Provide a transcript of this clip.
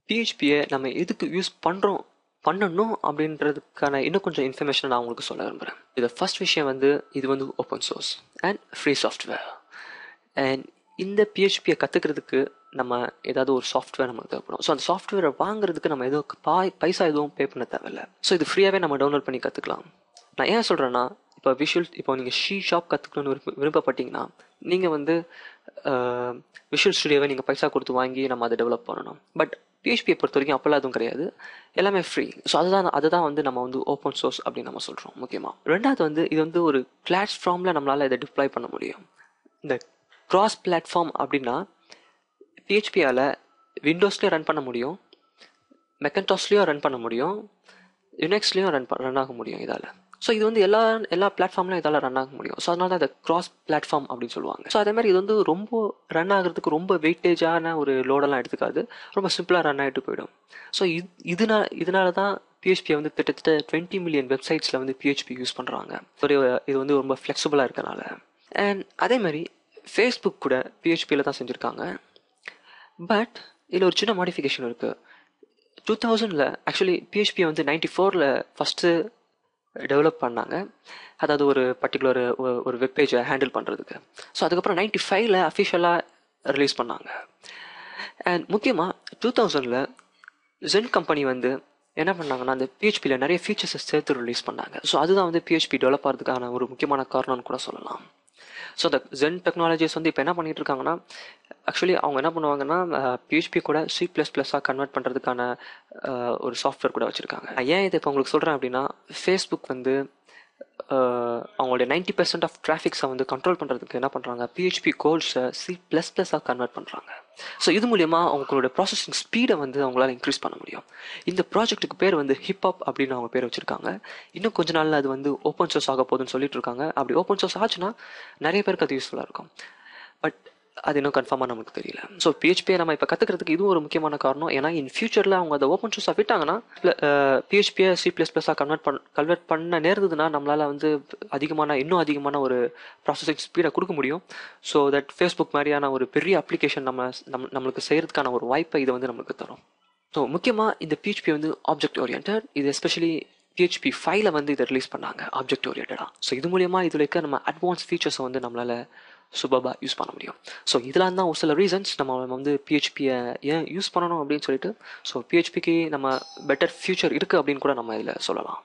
பிஹெச்பியை நம்ம எதுக்கு யூஸ் பண்ணணும் அப்படின்றதுக்கான இன்னும் கொஞ்சம் இன்ஃபர்மேஷன் நான் உங்களுக்கு சொல்ல விரும்புகிறேன். இது ஃபர்ஸ்ட் விஷயம் வந்து இது வந்து open source and free software. And இந்த பிஹெச்பியை கற்றுக்கிறதுக்கு நம்ம ஏதாவது ஒரு சாஃப்ட்வேர் நமக்கு தேவைப்படும். ஸோ அந்த சாஃப்ட்வேரை வாங்குறதுக்கு நம்ம எதுவும் பைசா எதுவும் பே பண்ண தேவையில்லை. ஸோ இது ஃப்ரீயாகவே நம்ம டவுன்லோட் பண்ணி கற்றுக்கலாம். நான் ஏன் சொல்கிறேன்னா, இப்போ நீங்கள் ஷாப் கற்றுக்கணும்னு விருப்பப்பட்டீங்கன்னா நீங்கள் வந்து விஷுவல் ஸ்டுடியோவை நீங்கள் பைசா கொடுத்து வாங்கி நம்ம அதை டெவலப் பண்ணணும். பட் பிஹெச்பியை பொறுத்த வரைக்கும் அப்போல்லாம் அதுவும் கிடையாது, எல்லாமே ஃப்ரீ. ஸோ அதுதான் வந்து நம்ம வந்து ஓப்பன் சோர்ஸ் அப்படின்னு நம்ம சொல்கிறோம் முக்கியமாக. ரெண்டாவது வந்து இது வந்து ஒரு பிளாட்ஃபார்மில் நம்மளால் இதை டிப்ளாய் பண்ண முடியும். இந்த கிராஸ் பிளாட்ஃபார்ம் அப்படின்னா பிஹெச்பியால் விண்டோஸ்லேயும் ரன் பண்ண முடியும், மெக்கன்டாஸ்லேயும் ரன் பண்ண முடியும், யுனெக்ஸ்லேயும் ரன் ஆக முடியும் இதால். ஸோ இது வந்து எல்லா பிளாட்ஃபார்ம்லையும் இதால் ரன் ஆக முடியும். ஸோ அதனால தான் இந்த கிராஸ் பிளாட்ஃபார்ம் அப்படின்னு சொல்லுவாங்க. ஸோ அதே மாதிரி இது வந்து ரொம்ப ரன் ஆகிறதுக்கு ரொம்ப வெயிட்டேஜான ஒரு லோடெல்லாம் எடுத்துக்காது, ரொம்ப சிம்பிளாக ரன் ஆகிட்டு போயிடும். ஸோ இதனால தான் பிஹெச்பியை வந்து கிட்டத்தட்ட 20 மில்லியன் வெப்சைட்ஸில் வந்து பிஹெச்பி யூஸ் பண்ணுறாங்க. இது வந்து ரொம்ப ஃப்ளெக்சிபிளாக இருக்கனால. அண்ட் அதே மாதிரி ஃபேஸ்புக் கூட பிஹெச்பியில் தான் செஞ்சுருக்காங்க. பட் இதில் ஒரு சின்ன மாடிஃபிகேஷன் இருக்குது. 2000 ஆக்சுவலி பிஹெச்பியை வந்து 94 ஃபஸ்ட்டு டெவலப் பண்ணாங்க, அதாவது ஒரு பர்டிகுலர் ஒரு வெப்பேஜை ஹேண்டில் பண்ணுறதுக்கு. ஸோ அதுக்கப்புறம் 95 அஃபிஷியலாக ரிலீஸ் பண்ணாங்க. அண்ட் முக்கியமாக 2000 ஜென் கம்பெனி வந்து என்ன பண்ணாங்கன்னா அந்த பிஹெச்பியில் நிறைய ஃபீச்சர்ஸை சேர்த்து ரிலீஸ் பண்ணாங்க. ஸோ அதுதான் வந்து பிஹெச்பி டெவலப் ஆகிறதுக்கான ஒரு முக்கியமான காரணம்னு கூட சொல்லலாம். ஸோ அந்த ஜென் டெக்னாலஜிஸ் வந்து இப்போ என்ன பண்ணிட்டு இருக்காங்கன்னா, ஆக்சுவலி அவங்க என்ன பண்ணுவாங்கன்னா பிஹெச்பி கூட C++ஆக கன்வெர்ட் பண்ணுறதுக்கான ஒரு சாஃப்ட்வேர் கூட வச்சுருக்காங்க. ஏன் இதை இப்போ உங்களுக்கு சொல்கிறேன் அப்படின்னா, ஃபேஸ்புக் வந்து அவங்களுடைய 90% ஆஃப் டிராஃபிக்ஸை வந்து கண்ட்ரோல் பண்ணுறதுக்கு என்ன பண்ணுறாங்க, பிஹெச்பி கோட்ஸை C++ஆக கன்வெர்ட் பண்ணுறாங்க. ஸோ இது மூலயமா அவங்களோட ப்ராசஸிங் ஸ்பீடை வந்து அவங்களால இன்க்ரீஸ் பண்ண முடியும். இந்த ப்ராஜெக்ட்டுக்கு பேர் வந்து ஹிப்ஹாப் அப்படின்னு அவங்க பேர் வச்சுருக்காங்க. இன்னும் கொஞ்ச நாளில் அது வந்து ஓப்பன் சோர்ஸ் ஆக போகுதுன்னு சொல்லிட்டு இருக்காங்க. அப்படி ஓப்பன் சோர்ஸ் ஆச்சுன்னா நிறைய பேருக்கு அது யூஸ்ஃபுல்லாக இருக்கும். பட் அது இன்னும் கன்ஃபார்மாக நமக்கு தெரியல. ஸோ பிஹெச்பியை நம்ம இப்போ கற்றுக்கிறதுக்கு இதுவும் ஒரு முக்கியமான காரணம். ஏன்னா இன் ஃபியூச்சரில் அவங்க அதை ஓப்பன் சோர்ஸாக விட்டாங்கன்னா பிஹெச்பியை C++ஆக கன்வெர்ட் பண்ண நேர்ந்ததுன்னா நம்மளால் வந்து இன்னும் அதிகமான ஒரு ப்ராசஸிங் ஸ்பீடை கொடுக்க முடியும். ஸோ தட் ஃபேஸ்புக் மாதிரியான ஒரு பெரிய அப்ளிகேஷன் நம்மளுக்கு செய்கிறதுக்கான ஒரு வாய்ப்பை இதை வந்து நமக்கு தரும். ஸோ முக்கியமாக இந்த பிஹெச்பி வந்து ஆப்ஜெக்ட் ஓரியன்டட். இது எஸ்பெஷலி PHP 5 வந்து இதை ரிலீஸ் பண்ணாங்க ஆப்ஜெக்ட் ஓரியன்டாக. ஸோ இது மூலயமா இதில் இருக்க நம்ம அட்வான்ஸ் ஃபீச்சர்ஸை வந்து நம்மளால் சூப்பராக யூஸ் பண்ண முடியும். ஸோ இதெல்லாம் தான் ஒரு சில ரீசன்ஸ் நம்ம வந்து பிஹெச்பியை ஏன் யூஸ் பண்ணணும் அப்படின்னு சொல்லிட்டு. ஸோ பிஹெச்பிக்கு நம்ம பெட்டர் ஃபியூச்சர் இருக்குது அப்படின்னு கூட நம்ம இதில் சொல்லலாம்.